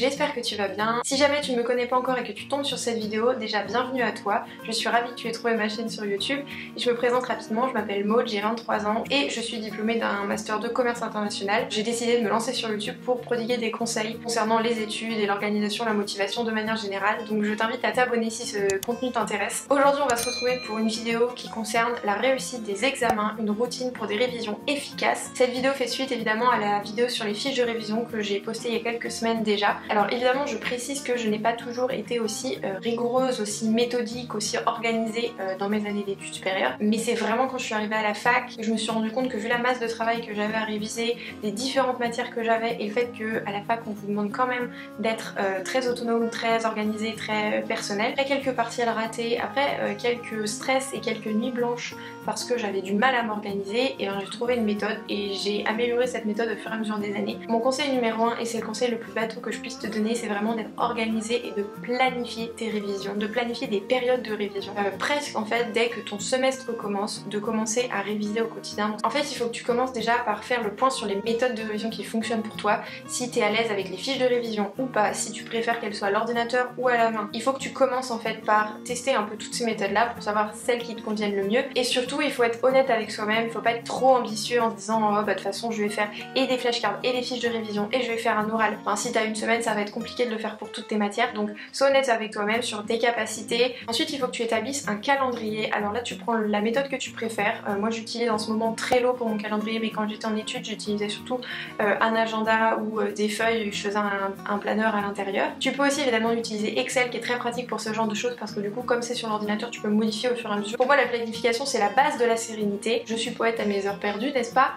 j'espère que tu vas bien. Si jamais tu ne me connais pas encore et que tu tombes sur cette vidéo, déjà bienvenue à toi. Je suis ravie que tu aies trouvé ma chaîne sur YouTube. Et je me présente rapidement, je m'appelle Maud, j'ai 23 ans et je suis diplômée d'un master de commerce international. J'ai décidé de me lancer sur YouTube pour prodiguer des conseils concernant les études et l'organisation, la motivation de manière générale. Donc je t'invite à t'abonner si ce contenu t'intéresse. Aujourd'hui on va se retrouver pour une vidéo qui concerne la réussite des examens, une routine pour des révisions efficaces. Cette vidéo fait suite évidemment à la vidéo sur les fiches de révision que j'ai postée il y a quelques semaines déjà. Alors évidemment je précise que je n'ai pas toujours été aussi rigoureuse, aussi méthodique, aussi organisée dans mes années d'études supérieures, mais c'est vraiment quand je suis arrivée à la fac que je me suis rendu compte que vu la masse de travail que j'avais à réviser, les différentes matières que j'avais et le fait qu'à la fac on vous demande quand même d'être très autonome, très organisé, très personnel. Après quelques partiels ratés, après quelques stress et quelques nuits blanches parce que j'avais du mal à m'organiser, et j'ai trouvé une méthode et j'ai amélioré cette méthode au fur et à mesure des années. Mon conseil numéro 1, et c'est le conseil le plus bateau que je puisse te donner, c'est vraiment d'être organisé et de planifier tes révisions, de planifier des périodes de révision. Presque en fait dès que ton semestre commence, de commencer à réviser au quotidien. En fait il faut que tu commences déjà par faire le point sur les méthodes de révision qui fonctionnent pour toi, si tu es à l'aise avec les fiches de révision ou pas, si tu préfères qu'elles soient à l'ordinateur ou à la main. Il faut que tu commences en fait par tester un peu toutes ces méthodes là pour savoir celles qui te conviennent le mieux, et surtout il faut être honnête avec soi-même, il faut pas être trop ambitieux en se disant oh bah de toute façon je vais faire et des flashcards et des fiches de révision et je vais faire un oral. Enfin si t'as une semaine ça va être compliqué de le faire pour toutes tes matières, donc sois honnête avec toi-même sur tes capacités. Ensuite il faut que tu établisses un calendrier. Alors là tu prends la méthode que tu préfères. Moi j'utilise en ce moment Trello pour mon calendrier, mais quand j'étais en études j'utilisais surtout un agenda ou des feuilles, je faisais un planeur à l'intérieur. Tu peux aussi évidemment utiliser Excel qui est très pratique pour ce genre de choses parce que du coup comme c'est sur l'ordinateur tu peux modifier au fur et à mesure. Pour moi la planification c'est la base de la sérénité. Je suis poète à mes heures perdues, n'est-ce pas?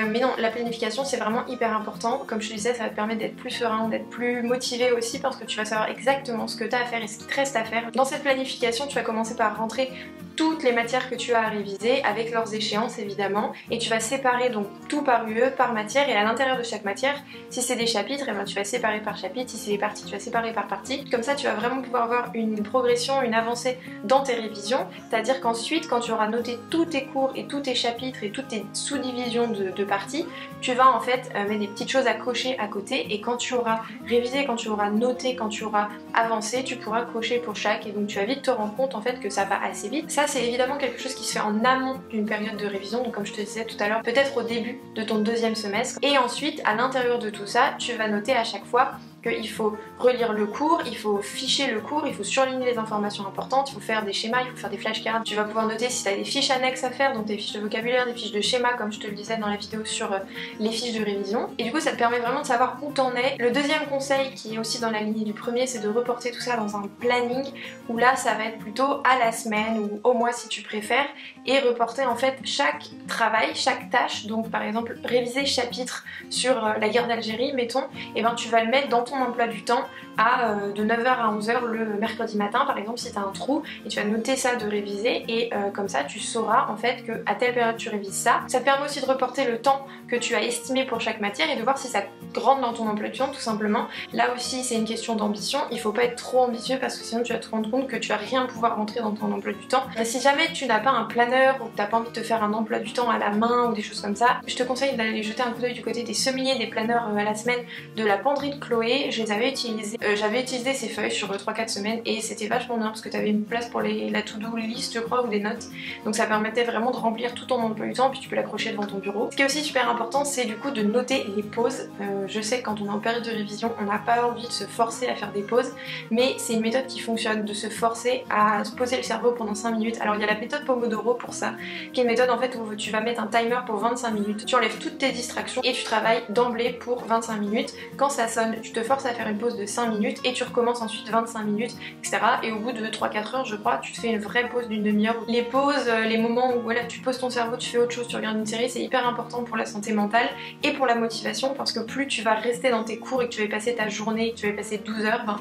Mais non, la planification c'est vraiment hyper important. Comme je te disais, ça va te permettre d'être plus serein, d'être plus motivé aussi parce que tu vas savoir exactement ce que tu as à faire et ce qui te reste à faire. Dans cette planification tu vas commencer par rentrer toutes les matières que tu as à réviser avec leurs échéances évidemment, et tu vas séparer donc tout par UE, par matière, et à l'intérieur de chaque matière, si c'est des chapitres, et ben tu vas séparer par chapitre, si c'est des parties, tu vas séparer par partie. Comme ça tu vas vraiment pouvoir avoir une progression, une avancée dans tes révisions, c'est-à-dire qu'ensuite quand tu auras noté tous tes cours et tous tes chapitres et toutes tes sous-divisions de parties, tu vas en fait mettre des petites choses à cocher à côté, et quand tu auras révisé, quand tu auras noté, quand tu auras avancé, tu pourras cocher pour chaque, et donc tu vas vite te rendre compte en fait que ça va assez vite. Ça c'est évidemment quelque chose qui se fait en amont d'une période de révision, donc comme je te disais tout à l'heure, peut-être au début de ton deuxième semestre, et ensuite à l'intérieur de tout ça, tu vas noter à chaque fois qu'il faut relire le cours, il faut ficher le cours, il faut surligner les informations importantes, il faut faire des schémas, il faut faire des flashcards. Tu vas pouvoir noter si tu as des fiches annexes à faire, donc des fiches de vocabulaire, des fiches de schéma comme je te le disais dans la vidéo sur les fiches de révision. Et du coup ça te permet vraiment de savoir où t'en es. Le deuxième conseil qui est aussi dans la lignée du premier, c'est de reporter tout ça dans un planning où là ça va être plutôt à la semaine ou au mois si tu préfères, et reporter en fait chaque travail, chaque tâche. Donc par exemple réviser chapitre sur la guerre d'Algérie mettons, et ben tu vas le mettre dans ton emploi du temps de 9h à 11h le mercredi matin par exemple si tu as un trou, et tu vas noter ça de réviser, et comme ça tu sauras en fait que à telle période tu révises ça. Ça te permet aussi de reporter le temps que tu as estimé pour chaque matière et de voir si ça rentre dans ton emploi du temps tout simplement. Là aussi c'est une question d'ambition, il faut pas être trop ambitieux parce que sinon tu vas te rendre compte que tu vas rien pouvoir rentrer dans ton emploi du temps. Si jamais tu n'as pas un planeur ou que tu n'as pas envie de te faire un emploi du temps à la main ou des choses comme ça, je te conseille d'aller jeter un coup d'œil du côté des semiers, des planeurs à la semaine de la penderie de Chloé. Je les avais utilisés, j'avais utilisé ces feuilles sur 3-4 semaines et c'était vachement bien parce que tu avais une place pour la to-do list je crois, ou des notes, donc ça permettait vraiment de remplir tout ton emploi du temps, puis tu peux l'accrocher devant ton bureau. Ce qui est aussi super important c'est du coup de noter les pauses. Je sais que quand on est en période de révision on n'a pas envie de se forcer à faire des pauses, mais c'est une méthode qui fonctionne, de se forcer à se poser le cerveau pendant 5 minutes. Alors il y a la méthode Pomodoro pour ça, qui est une méthode en fait où tu vas mettre un timer pour 25 minutes, tu enlèves toutes tes distractions et tu travailles d'emblée pour 25 minutes. Quand ça sonne, tu te forces à faire une pause de 5 minutes et tu recommences ensuite 25 minutes, etc. Et au bout de 3-4 heures, je crois, tu te fais une vraie pause d'une demi-heure. Les pauses, les moments où voilà, tu poses ton cerveau, tu fais autre chose, tu regardes une série, c'est hyper important pour la santé mentale et pour la motivation, parce que plus tu vas rester dans tes cours et que tu vas passer ta journée, que tu vas passer 12 heures, ben,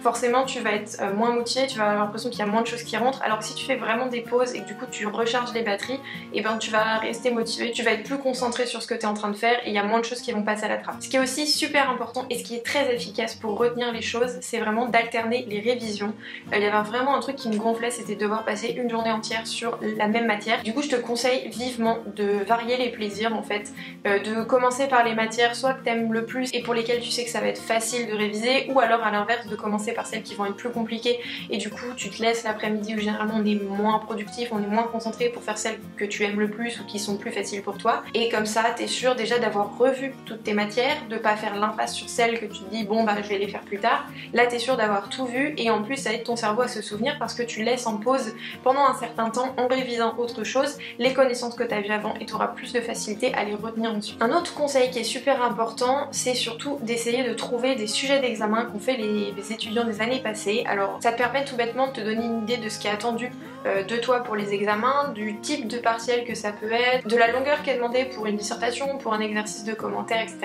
forcément tu vas être moins motivé, tu vas avoir l'impression qu'il y a moins de choses qui rentrent, alors que si tu fais vraiment des pauses et que du coup tu recharges les batteries, et ben tu vas rester motivé, tu vas être plus concentré sur ce que tu es en train de faire et il y a moins de choses qui vont passer à la trappe. Ce qui est aussi super important et ce qui est très très efficace pour retenir les choses, c'est vraiment d'alterner les révisions. Il y avait vraiment un truc qui me gonflait, c'était de devoir passer une journée entière sur la même matière. Du coup je te conseille vivement de varier les plaisirs en fait, de commencer par les matières soit que t'aimes le plus et pour lesquelles tu sais que ça va être facile de réviser, ou alors à l'inverse de commencer par celles qui vont être plus compliquées et du coup tu te laisses l'après-midi où généralement on est moins productif, on est moins concentré pour faire celles que tu aimes le plus ou qui sont plus faciles pour toi. Et comme ça t'es sûr déjà d'avoir revu toutes tes matières, de pas faire l'impasse sur celles que tu te dis bon bah je vais les faire plus tard. Là t'es sûr d'avoir tout vu et en plus ça aide ton cerveau à se souvenir parce que tu laisses en pause pendant un certain temps en révisant autre chose les connaissances que tu as vues avant et tu auras plus de facilité à les retenir ensuite. Un autre conseil qui est super important, c'est surtout d'essayer de trouver des sujets d'examen qu'ont fait les étudiants des années passées. Alors ça te permet tout bêtement de te donner une idée de ce qui est attendu de toi pour les examens, du type de partiel que ça peut être, de la longueur qui est demandée pour une dissertation, pour un exercice de commentaire, etc.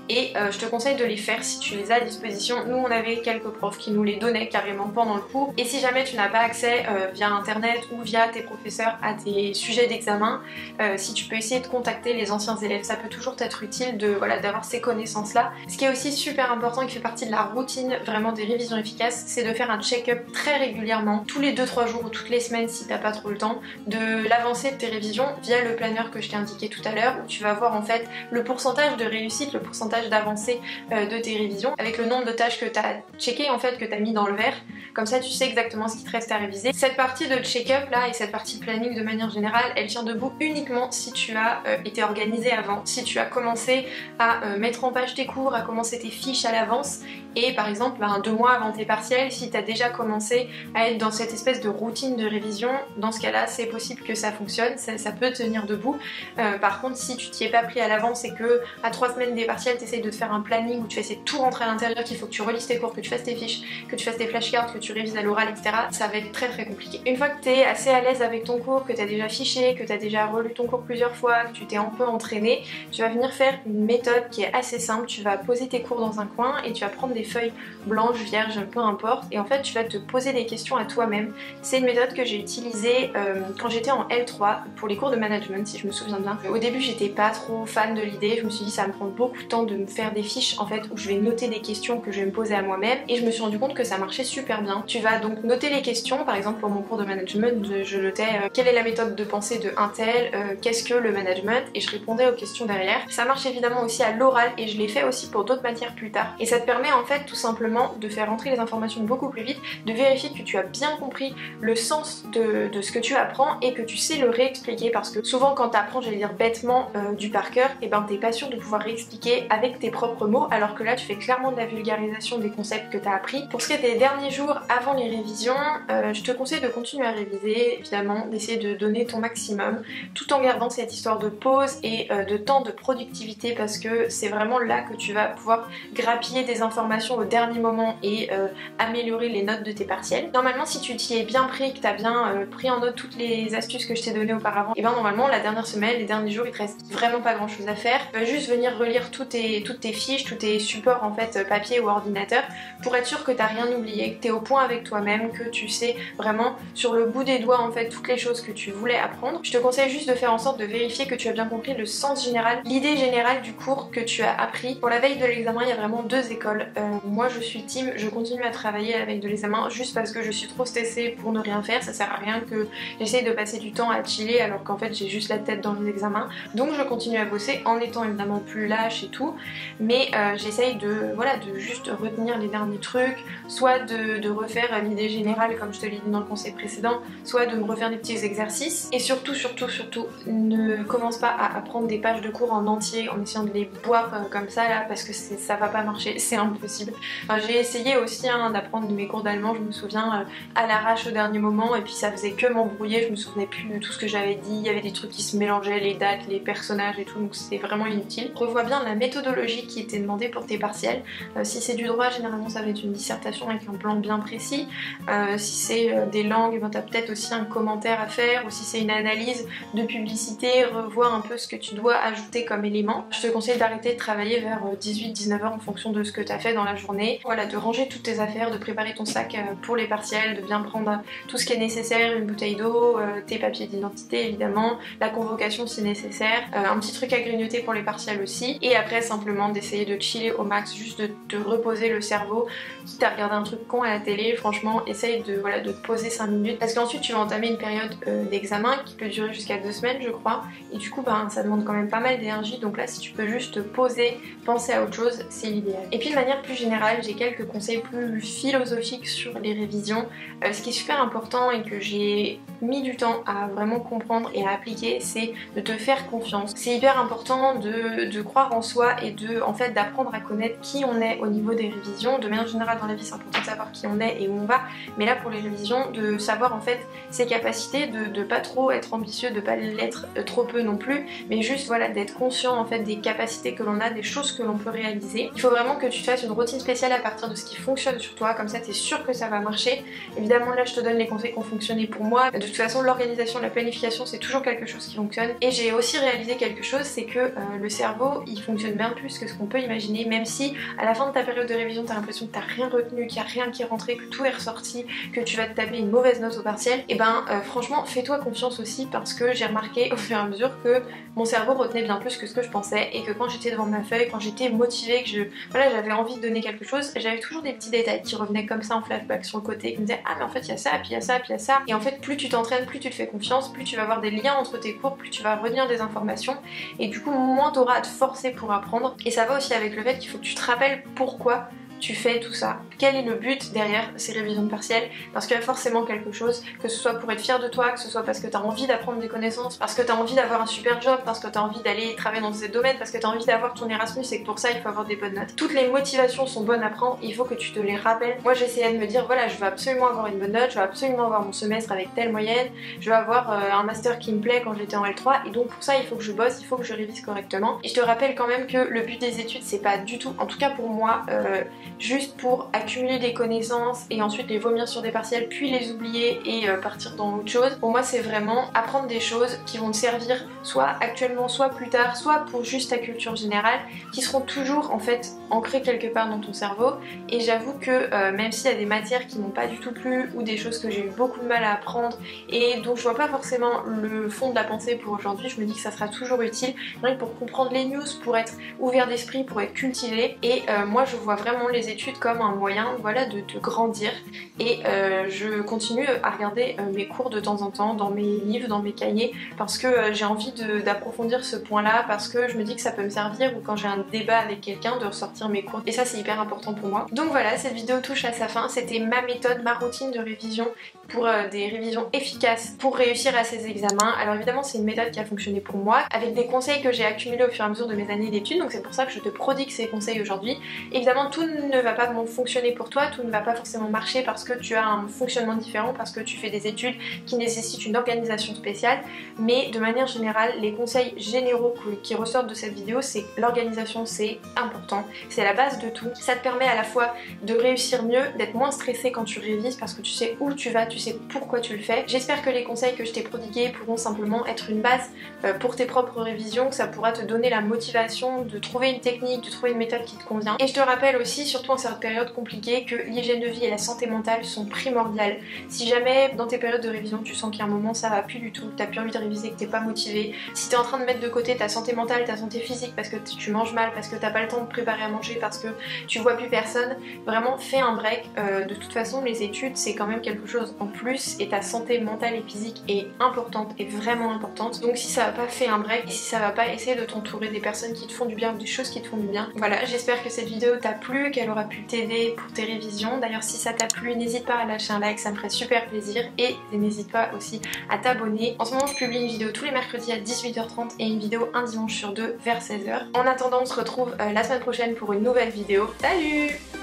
Et je te conseille de les faire si tu les as à disposition. Nous on avait quelques profs qui nous les donnaient carrément pendant le cours. Et si jamais tu n'as pas accès via internet ou via tes professeurs à tes sujets d'examen, si tu peux essayer de contacter les anciens élèves, ça peut toujours t'être utile de d'avoir ces connaissances là. Ce qui est aussi super important et qui fait partie de la routine vraiment des révisions efficaces, c'est de faire un check-up très régulièrement, tous les 2-3 jours ou toutes les semaines si t'as pas trop le temps, de l'avancée de tes révisions via le planeur que je t'ai indiqué tout à l'heure, où tu vas voir en fait le pourcentage de réussite, le pourcentage d'avancée de tes révisions avec le nombre de tâches que t'as checké en fait, que t'as mis dans le verre. Comme ça tu sais exactement ce qui te reste à réviser. Cette partie de check-up là et cette partie de planning de manière générale, elle tient debout uniquement si tu as été organisé avant, si tu as commencé à mettre en page tes cours, à commencer tes fiches à l'avance et par exemple 2 mois avant tes partiels, si tu as déjà commencé à être dans cette espèce de routine de révision, dans ce cas là c'est possible que ça fonctionne, ça peut tenir debout. Par contre si tu t'y es pas pris à l'avance et que à 3 semaines des partiels tu essayes de te faire un planning où tu essaies de tout rentrer à l'intérieur, qu'il faut que tu relises tes cours, que tu fasses tes fiches, que tu fasses tes flashcards, que tu révises à l'oral, etc. ça va être très compliqué. Une fois que tu es assez à l'aise avec ton cours, que tu as déjà fiché, que tu as déjà relu ton cours plusieurs fois, que tu t'es un peu entraîné, tu vas venir faire une méthode qui est assez simple. Tu vas poser tes cours dans un coin et tu vas prendre des feuilles blanches, vierges, peu importe, et en fait tu vas te poser des questions à toi-même. C'est une méthode que j'ai utilisée quand j'étais en L3 pour les cours de management si je me souviens bien. Au début j'étais pas trop fan de l'idée, je me suis dit ça me prend beaucoup de temps de me faire des fiches en fait où je vais noter des questions que je vais me poser à moi-même et je me suis rendu compte que ça marchait super bien. Tu vas donc noter les questions, par exemple pour mon cours de management je notais quelle est la méthode de pensée de un tel, qu'est-ce que le management, et je répondais aux questions derrière. Ça marche évidemment aussi à l'oral et je l'ai fait aussi pour d'autres matières plus tard et ça te permet en fait tout simplement de faire rentrer les informations beaucoup plus vite, de vérifier que tu as bien compris le sens de ce que tu apprends et que tu sais le réexpliquer, parce que souvent quand tu apprends, j'allais dire bêtement, du par cœur, et ben t'es pas sûr de pouvoir réexpliquer avec tes propres mots, alors que là tu fais clairement de la vulgarisation des concepts que tu as appris. Pour ce qui est des derniers jours avant les révisions, je te conseille de continuer à réviser, évidemment, d'essayer de donner ton maximum tout en gardant cette histoire de pause et de temps de productivité, parce que c'est vraiment là que tu vas pouvoir grappiller des informations au dernier moment et améliorer les notes de tes partiels. Normalement si tu t'y es bien pris, que tu as bien pris en note toutes les astuces que je t'ai données auparavant, et bien normalement la dernière semaine, les derniers jours il te reste vraiment pas grand chose à faire. Tu vas juste venir relire toutes tes fiches, tous tes supports en fait papier ou ordinateur pour être sûr que t'as rien oublié, que t'es au point avec toi-même, que tu sais vraiment sur le bout des doigts en fait toutes les choses que tu voulais apprendre. Je te conseille juste de faire en sorte de vérifier que tu as bien compris le sens général, l'idée générale du cours que tu as appris. Pour la veille de l'examen il y a vraiment 2 écoles. Moi je suis team, je continue à travailler à la veille de l'examen juste parce que je suis trop stressée pour ne rien faire, ça sert à rien que j'essaye de passer du temps à chiller alors qu'en fait j'ai juste la tête dans les examens. Donc je continue à bosser en étant évidemment plus lâche et tout, mais j'essaye de juste retenir les derniers trucs, soit de refaire l'idée générale comme je te l'ai dit dans le conseil précédent, soit de me refaire des petits exercices, et surtout ne commence pas à apprendre des pages de cours en entier en essayant de les boire comme ça là, parce que ça va pas marcher, c'est impossible. Enfin, j'ai essayé aussi d'apprendre mes cours d'allemand, je me souviens, à l'arrache au dernier moment, et puis ça faisait que m'embrouiller, je me souvenais plus de tout ce que j'avais dit, il y avait des trucs qui se mélangeaient, les dates, les personnages et tout, donc c'était vraiment inutile. Revois bien la méthodologie qui était demandée pour tes partiels. Si c'est du droit, généralement ça va être une dissertation avec un plan bien précis. Si c'est des langues, ben, t'as peut-être aussi un commentaire à faire, ou si c'est une analyse de publicité, revois un peu ce que tu dois ajouter comme élément. Je te conseille d'arrêter de travailler vers 18-19h en fonction de ce que tu as fait dans la journée. Voilà, de ranger toutes tes affaires, de préparer ton sac pour les partiels, de bien prendre tout ce qui est nécessaire, une bouteille d'eau, tes papiers d'identité évidemment, la convocation si nécessaire, un petit truc à grignoter pour les partiels aussi, et après simplement d'essayer de chiller au max, juste de te reposer le cerveau. Si t'as regardé un truc con à la télé, franchement essaye de, voilà, de te poser 5 minutes, parce qu'ensuite tu vas entamer une période d'examen qui peut durer jusqu'à 2 semaines je crois, et du coup ben, ça demande quand même pas mal d'énergie, donc là si tu peux juste te poser, penser à autre chose, c'est l'idéal. Et puis de manière plus générale, j'ai quelques conseils plus philosophiques sur les révisions. Ce qui est super important et que j'ai mis du temps à vraiment comprendre et à appliquer, c'est de te faire confiance. C'est hyper important de croire en soi et en fait d'apprendre à connaître qui on est au niveau des révisions. De manière générale dans la vie c'est important de savoir qui on est et où on va, mais là pour les révisions de savoir en fait ses capacités, de pas trop être ambitieux, de pas l'être trop peu non plus, mais juste voilà d'être conscient en fait des capacités que l'on a, des choses que l'on peut réaliser. Il faut vraiment que tu te fasses une routine spéciale à partir de ce qui fonctionne sur toi, comme ça t'es sûr que ça va marcher. Évidemment là je te donne les conseils qui ont fonctionné pour moi. De toute façon l'organisation, la planification c'est toujours quelque chose qui fonctionne, et j'ai aussi réalisé quelque chose, c'est que le cerveau il fonctionne bien plus que ce qu'on peut imaginer, même si à la fin de ta période de révision t'as l'impression que t'as rien retenu, qu'il n'y a rien qui est rentré, que tout est ressorti, que tu vas te taper une mauvaise note au partiel, et ben franchement fais-toi confiance aussi, parce que j'ai remarqué au fur et à mesure que mon cerveau retenait bien plus que ce que je pensais, et que quand j'étais devant ma feuille, quand j'étais motivée, que j'avais envie de donner quelque chose, j'avais toujours des petits détails qui revenaient comme ça en flashback sur le côté, qui me disaient ah mais en fait il y a ça, puis il y a ça, puis il y a ça, et en fait plus tu t'entraînes, plus tu te fais confiance, plus tu vas avoir des liens entre tes cours, plus tu vas retenir des informations, et du coup moins t'auras à te forcer pour apprendre. Et ça va aussi avec le fait qu'il faut que tu te rappelles pourquoi tu fais tout ça. Quel est le but derrière ces révisions de partiels? Parce qu'il y a forcément quelque chose, que ce soit pour être fier de toi, que ce soit parce que tu as envie d'apprendre des connaissances, parce que tu as envie d'avoir un super job, parce que tu as envie d'aller travailler dans ces domaines, parce que tu as envie d'avoir ton Erasmus, et que pour ça il faut avoir des bonnes notes. Toutes les motivations sont bonnes à prendre, il faut que tu te les rappelles. Moi j'essayais de me dire voilà, je veux absolument avoir une bonne note, je veux absolument avoir mon semestre avec telle moyenne, je veux avoir un master qui me plaît quand j'étais en L3, et donc pour ça il faut que je bosse, il faut que je révise correctement. Et je te rappelle quand même que le but des études c'est pas du tout, en tout cas pour moi, juste pour accumuler des connaissances et ensuite les vomir sur des partiels puis les oublier et partir dans autre chose. Pour moi c'est vraiment apprendre des choses qui vont te servir soit actuellement, soit plus tard, soit pour juste ta culture générale, qui seront toujours en fait ancrées quelque part dans ton cerveau. Et j'avoue que même s'il y a des matières qui m'ont pas du tout plu ou des choses que j'ai eu beaucoup de mal à apprendre et dont je vois pas forcément le fond de la pensée pour aujourd'hui, je me dis que ça sera toujours utile rien que pour comprendre les news, pour être ouvert d'esprit, pour être cultivé. Et moi je vois vraiment les études comme un moyen voilà, de grandir, et je continue à regarder mes cours de temps en temps dans mes livres, dans mes cahiers, parce que j'ai envie d'approfondir ce point là, parce que je me dis que ça peut me servir, ou quand j'ai un débat avec quelqu'un, de ressortir mes cours, et ça c'est hyper important pour moi. Donc voilà, cette vidéo touche à sa fin. C'était ma méthode, ma routine de révision pour des révisions efficaces pour réussir à ces examens. Alors évidemment c'est une méthode qui a fonctionné pour moi, avec des conseils que j'ai accumulés au fur et à mesure de mes années d'études, donc c'est pour ça que je te prodigue ces conseils aujourd'hui. Évidemment tout ne va pas fonctionner pour toi, tout ne va pas forcément marcher parce que tu as un fonctionnement différent, parce que tu fais des études qui nécessitent une organisation spéciale, mais de manière générale les conseils généraux qui ressortent de cette vidéo, c'est que l'organisation c'est important, c'est la base de tout. Ça te permet à la fois de réussir mieux, d'être moins stressé quand tu révises parce que tu sais où tu vas, tu sais pourquoi tu le fais. J'espère que les conseils que je t'ai prodigués pourront simplement être une base pour tes propres révisions, que ça pourra te donner la motivation de trouver une technique, de trouver une méthode qui te convient. Et je te rappelle aussi, surtout en cette période compliquée, que l'hygiène de vie et la santé mentale sont primordiales. Si jamais dans tes périodes de révision tu sens qu'à un moment ça va plus du tout, t'as plus envie de réviser, que t'es pas motivé, si t'es en train de mettre de côté ta santé mentale, ta santé physique parce que tu manges mal, parce que t'as pas le temps de préparer à manger, parce que tu vois plus personne, vraiment fais un break. De toute façon les études c'est quand même quelque chose en plus, et ta santé mentale et physique est importante, est vraiment importante. Donc si ça va pas, fais un break, et si ça va pas, essaye de t'entourer des personnes qui te font du bien, des choses qui te font du bien. Voilà, j'espère que cette vidéo t'a plu, qu'elle aura pu t'aider pour tes révisions. D'ailleurs si ça t'a plu, n'hésite pas à lâcher un like, ça me ferait super plaisir, et n'hésite pas aussi à t'abonner. En ce moment je publie une vidéo tous les mercredis à 18h30 et une vidéo un dimanche sur deux vers 16h. En attendant on se retrouve la semaine prochaine pour une nouvelle vidéo. Salut!